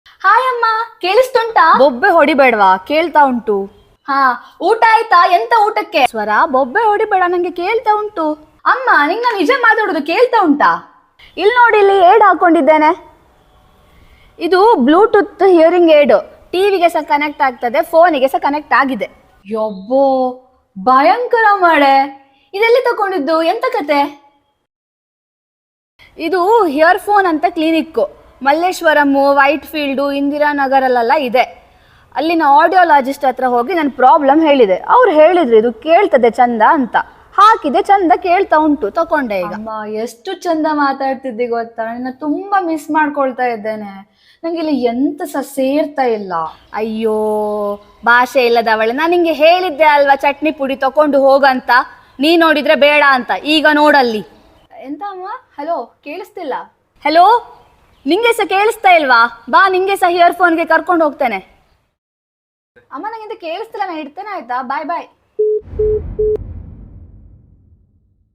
Hi ಅಮ್ಮ, ಕೇಳಿಸ್ತುಂಟಾ? ಬೊಬ್ಬೆ ಹೊಡಿಬೇಡವಾ, ಕೇಳ್ತಾ ಉಂಟು. ಹಾ, ಊಟ ಆಯ್ತಾ? ಎಂತ ಊಟಕ್ಕೆ? ಸ್ವರ ಬೊಬ್ಬೆ ಹೊಡಿಬೇಡ, ನಂಗೆ ಕೇಳ್ತಾ ಉಂಟು. ಅಮ್ಮ, ನಿಂಗ ನಿಜ ಮಾತಾಡೋದು ಕೇಳ್ತಾ ಉಂಟಾ? ಇಲ್ಲಿ ನೋಡಿ, ಇಲ್ಲಿ ಏಡ್ ಹಾಕೊಂಡಿದ್ದೇನೆ. ಇದು ಬ್ಲೂಟೂತ್ ಹಿಯರಿಂಗ್ ಏಡ್. ಟಿವಿಗೆ ಸಹ ಕನೆಕ್ಟ್ ಆಗ್ತದೆ, ಫೋನಿಗೆ ಸಹ ಕನೆಕ್ಟ್ ಆಗಿದೆ. ಯಬ್ಬೋ, ಭಯಂಕರ ಮಳೆ. ಇದೆಲ್ಲಿ ತಗೊಂಡಿದ್ದು? ಎಂತ ಕತೆ? ಇದು ಹಿಯರ್ ಫೋನ್ ಅಂತ ಕ್ಲಿನಿಕ್ ಮಲ್ಲೇಶ್ವರಂ, ವೈಟ್ ಫೀಲ್ಡು, ಇಂದಿರಾನಗರಲ್ಲೆಲ್ಲ ಇದೆ. ಅಲ್ಲಿನ ಆಡಿಯೋಲಾಜಿಸ್ಟ್ ಹತ್ರ ಹೋಗಿ ನನ್ನ ಪ್ರಾಬ್ಲಮ್ ಹೇಳಿದೆ. ಅವ್ರು ಹೇಳಿದ್ರು ಇದು ಕೇಳ್ತದೆ ಚಂದ ಅಂತ. ಹಾಕಿದೆ, ಚಂದ ಕೇಳ್ತಾ ಉಂಟು, ತಕೊಂಡೆ ಈಗ. ಅಮ್ಮ, ಎಷ್ಟು ಚಂದ ಮಾತಾಡ್ತಿದ್ದಿ ಗೊತ್ತಾ? ನಿನ್ನ ತುಂಬಾ ಮಿಸ್ ಮಾಡ್ಕೊಳ್ತಾ ಇದ್ದೇನೆ. ನಂಗೆ ಇಲ್ಲಿ ಎಂತ ಸಹ ಸೇರ್ತಾ ಇಲ್ಲ. ಅಯ್ಯೋ, ಭಾಷೆ ಇಲ್ಲದವಳೆ. ನಾನು ನಿಂಗೆ ಹೇಳಿದ್ದೆ ಅಲ್ವಾ ಚಟ್ನಿ ಪುಡಿ ತಕೊಂಡು ಹೋಗಂತ. ನೀ ನೋಡಿದ್ರೆ ಬೇಡ ಅಂತ. ಈಗ ನೋಡಲ್ಲಿ. ಎಂತ ಅಮ್ಮ? ಹಲೋ, ಕೇಳಿಸ್ತಿಲ್ಲ. ಹಲೋ, ನಿಂಗೆ ಸಹ ಕೇಳಿಸ್ತಾ ಇಲ್ವಾ? ಬಾ, ನಿಂಗೆ ಸಹ ಇಯರ್ ಫೋನ್ಗೆ ಕರ್ಕೊಂಡು ಹೋಗ್ತೇನೆ. ಅಮ್ಮ, ನಂಗೆ ಕೇಳಿಸ್ತಿಲ್ಲ. ನಾನು ಇಡ್ತೇನೆ, ಆಯ್ತಾ? ಬಾಯ್ ಬಾಯ್.